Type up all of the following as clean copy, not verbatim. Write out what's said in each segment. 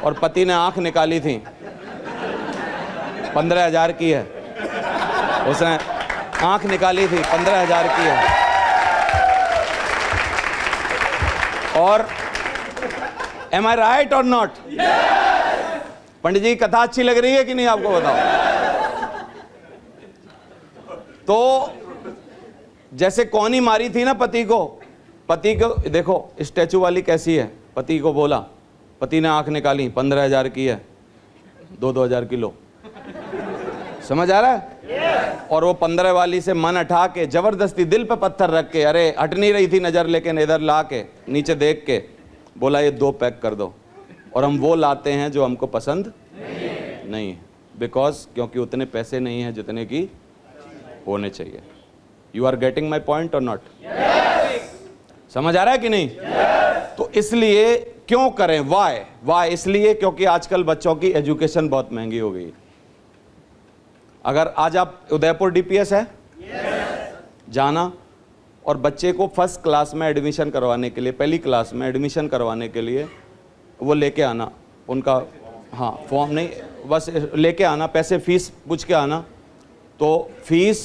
और पति ने आंख निकाली थी, 15,000 की है, उसने आंख निकाली थी, 15,000 की है। और एम आई राइट और नॉट? पंडित जी कथा अच्छी लग रही है कि नहीं आपको, बताओ। तो जैसे कौनी मारी थी ना पति को देखो स्टैचू वाली कैसी है, पति को बोला, पति ने आंख निकाली, 15,000 की है, 2-2 किलो, समझ आ रहा है? और वो 15 वाली से मन उठा के जबरदस्ती दिल पे पत्थर रख के, अरे हट नहीं रही थी नजर, लेकिन इधर ला के नीचे देख के बोला ये 2 पैक कर दो। और हम वो लाते हैं जो हमको पसंद नहीं है, बिकॉज क्योंकि उतने पैसे नहीं हैं जितने की होने चाहिए। You are getting my point और नॉट? समझ आ रहा है कि नहीं? तो इसलिए क्यों करें, वाई? इसलिए क्योंकि आजकल बच्चों की एजुकेशन बहुत महंगी हो गई। अगर आज आप उदयपुर डीपीएस है, जाना और बच्चे को फर्स्ट क्लास में एडमिशन करवाने के लिए, पहली क्लास में एडमिशन करवाने के लिए वो लेके आना उनका, हाँ फॉर्म नहीं, बस लेके आना, पैसे फीस पूछ के आना। तो फीस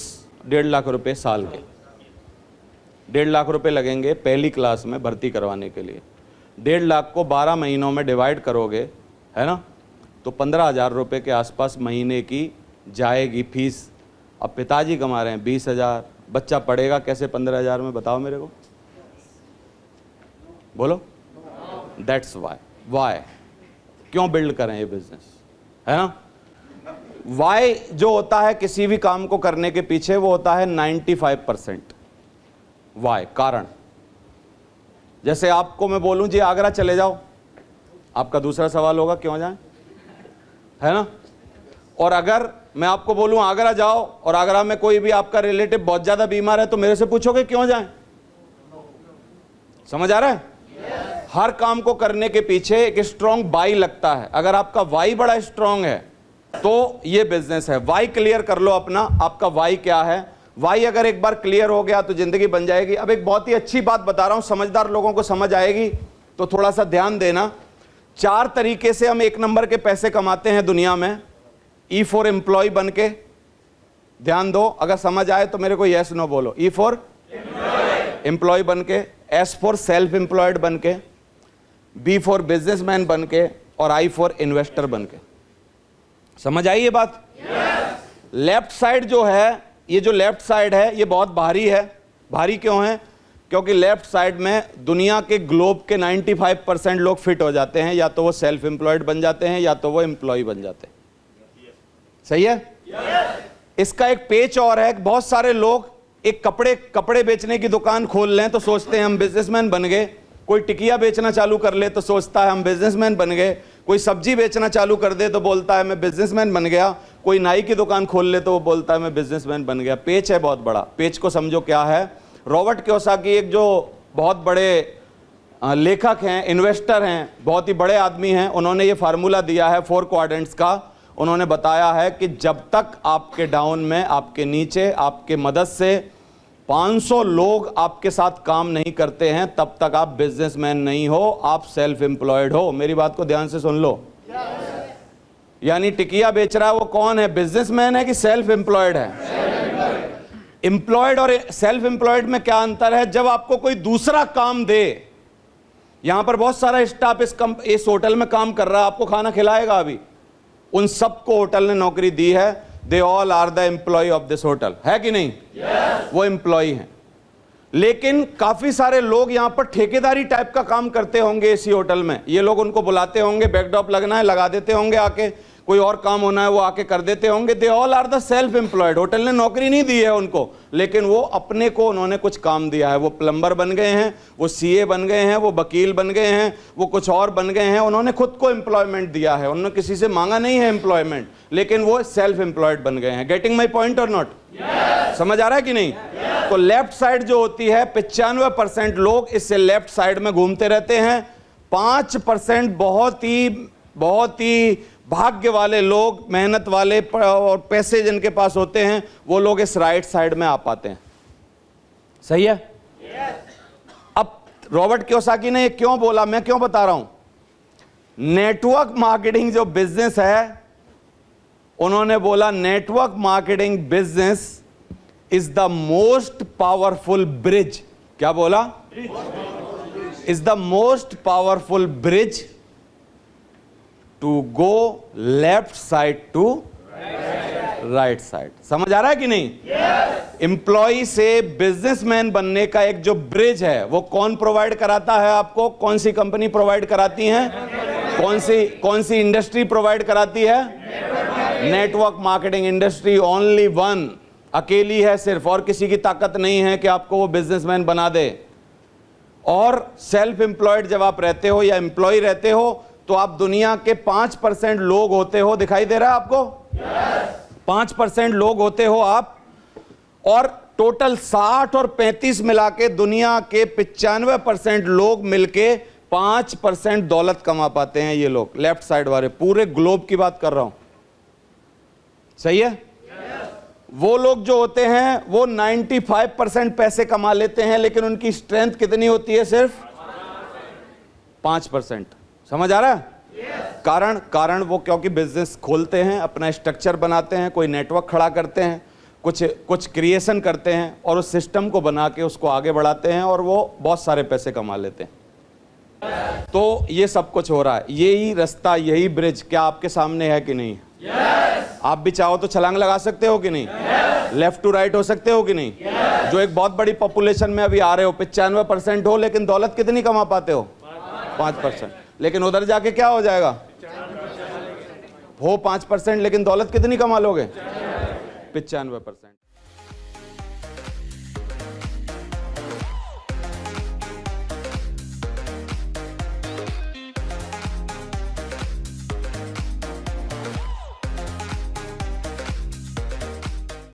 1.5 लाख रुपए साल के, 1.5 लाख रुपए लगेंगे पहली क्लास में भर्ती करवाने के लिए। 1.5 लाख को 12 महीनों में डिवाइड करोगे, है ना, तो 15,000 रुपये के आसपास महीने की जाएगी फीस। अब पिताजी कमा रहे हैं 20,000, बच्चा पढ़ेगा कैसे 15,000 में, बताओ मेरे को, बोलो। दैट्स वाई क्यों बिल्ड करें ये बिजनेस, है ना? वाई जो होता है किसी भी काम को करने के पीछे, वो होता है 95%। वाई कारण, जैसे आपको मैं बोलूं जी आगरा चले जाओ, आपका दूसरा सवाल होगा क्यों जाएं, है ना? और अगर मैं आपको बोलूं आगरा जाओ और आगरा में कोई भी आपका रिलेटिव बहुत ज्यादा बीमार है, तो मेरे से पूछोगे क्यों जाएं? समझ आ रहा है? हर काम को करने के पीछे एक स्ट्रॉन्ग वाई लगता है। अगर आपका वाई बड़ा स्ट्रॉन्ग है तो ये बिजनेस है। वाई क्लियर कर लो अपना, आपका वाई क्या है। वाई अगर एक बार क्लियर हो गया तो जिंदगी बन जाएगी। अब एक बहुत ही अच्छी बात बता रहा हूं, समझदार लोगों को समझ आएगी, तो थोड़ा सा ध्यान देना। 4 तरीके से हम 1 नंबर के पैसे कमाते हैं दुनिया में। ई फॉर एम्प्लॉय बन के, ध्यान दो, अगर समझ आए तो मेरे को यस नो बोलो। ई फॉर एम्प्लॉय बन के, एस फॉर सेल्फ एम्प्लॉयड बन के, बी फॉर बिजनेसमैन बन के, और आई फॉर इन्वेस्टर बन के। समझ आई ये बात? लेफ्ट साइड जो है, ये जो लेफ्ट साइड है ये बहुत भारी है। भारी क्यों है? क्योंकि लेफ्ट साइड में दुनिया के ग्लोब के 95% लोग फिट हो जाते हैं, या तो वो सेल्फ एम्प्लॉयड बन जाते हैं या तो वो एम्प्लॉय बन जाते हैं। सही है? इसका एक पेच और है, बहुत सारे लोग एक कपड़े बेचने की दुकान खोल लें तो सोचते हैं हम बिजनेसमैन बन गए। कोई टिकिया बेचना चालू कर ले तो सोचता है हम बिजनेसमैन बन गए। कोई सब्जी बेचना चालू कर दे तो बोलता है मैं बिजनेसमैन बन गया। कोई नाई की दुकान खोल ले तो वो बोलता है मैं बिजनेसमैन बन गया। पेच है बहुत बड़ा। पेच को समझो क्या है। रॉबर्ट कियोसाकी एक जो बहुत बड़े लेखक हैं, इन्वेस्टर हैं, बहुत ही बड़े आदमी हैं, उन्होंने ये फार्मूला दिया है 4 क्वाड्रेंट्स का। उन्होंने बताया है कि जब तक आपके डाउन में, आपके नीचे, आपके मदद से 500 लोग आपके साथ काम नहीं करते हैं, तब तक आप बिजनेसमैन नहीं हो, आप सेल्फ एम्प्लॉयड हो। मेरी बात को ध्यान से सुन लो। यानी टिकिया बेच रहा है वो कौन है, बिजनेसमैन है कि सेल्फ एम्प्लॉयड है? एम्प्लॉयड और सेल्फ एम्प्लॉयड में क्या अंतर है? जब आपको कोई दूसरा काम दे, यहां पर बहुत सारा स्टाफ इस होटल में काम कर रहा है, आपको खाना खिलाएगा अभी, उन सबको होटल ने नौकरी दी है। They all are the employ of this hotel, है कि नहीं? वो एम्प्लॉय हैं। लेकिन काफी सारे लोग यहां पर ठेकेदारी टाइप का काम करते होंगे इसी होटल में। ये लोग उनको बुलाते होंगे, बैकड्रॉप लगना है लगा देते होंगे, आके कोई और काम होना है वो आके कर देते होंगे। They all are the self employed. Hotel ने नौकरी नहीं दी है उनको, लेकिन वो अपने को उन्होंने कुछ काम दिया है। वो प्लम्बर बन गए हैं, वो सीए बन गए हैं, वो वकील बन गए हैं, वो कुछ और बन गए हैं। उन्होंने खुद को एम्प्लॉयमेंट दिया है, उन्होंने किसी से मांगा नहीं है एम्प्लॉयमेंट, लेकिन वो सेल्फ एम्प्लॉयड बन गए हैं। गेटिंग माई पॉइंट और नॉट? समझ आ रहा है कि नहीं? तो लेफ्ट साइड जो होती है, 95% लोग इससे लेफ्ट साइड में घूमते रहते हैं। 5% बहुत ही भाग्य वाले लोग, मेहनत वाले और पैसे जिनके पास होते हैं, वो लोग इस राइट साइड में आ पाते हैं। सही है? अब रॉबर्ट कियोसाकी ने ये क्यों बोला, मैं क्यों बता रहा हूं? नेटवर्क मार्केटिंग जो बिजनेस है, उन्होंने बोला network marketing business is the most powerful bridge. क्या बोला? Is the most powerful bridge to go left side to right side. समझ आ रहा है कि नहीं? एम्प्लॉय से बिजनेसमैन बनने का एक जो ब्रिज है, वो कौन प्रोवाइड कराता है आपको? कौन सी कंपनी प्रोवाइड कराती है? कौन सी इंडस्ट्री प्रोवाइड कराती है? Network marketing industry only one, अकेली है सिर्फ, और किसी की ताकत नहीं है कि आपको वो बिजनेसमैन बना दे। और सेल्फ एम्प्लॉयड जब आप रहते हो या एम्प्लॉय रहते हो, तो आप दुनिया के 5% लोग होते हो। दिखाई दे रहा है आपको? 5% लोग होते हो आप, और टोटल 60 और 35 मिला के दुनिया के 95% लोग मिलके 5% दौलत कमा पाते हैं। ये लोग लेफ्ट साइड वाले, पूरे ग्लोब की बात कर रहा हूं, सही है? वो लोग जो होते हैं वो 95% पैसे कमा लेते हैं, लेकिन उनकी स्ट्रेंथ कितनी होती है? सिर्फ 5%। समझ आ रहा है? कारण वो क्योंकि बिजनेस खोलते हैं, अपना स्ट्रक्चर बनाते हैं, कोई नेटवर्क खड़ा करते हैं, कुछ क्रिएशन करते हैं, और उस सिस्टम को बना के उसको आगे बढ़ाते हैं, और वो बहुत सारे पैसे कमा लेते हैं। तो ये सब कुछ हो रहा है, यही रास्ता, यही ब्रिज क्या आपके सामने है कि नहीं? आप भी चाहो तो छलांग लगा सकते हो कि नहीं? लेफ्ट टू राइट हो सकते हो कि नहीं? जो एक बहुत बड़ी पॉपुलेशन में अभी आ रहे हो, 95% हो, लेकिन दौलत कितनी कमा पाते हो? 5%। लेकिन उधर जाके क्या हो जाएगा? हो 5%, लेकिन दौलत कितनी कमा लोगे? 95%।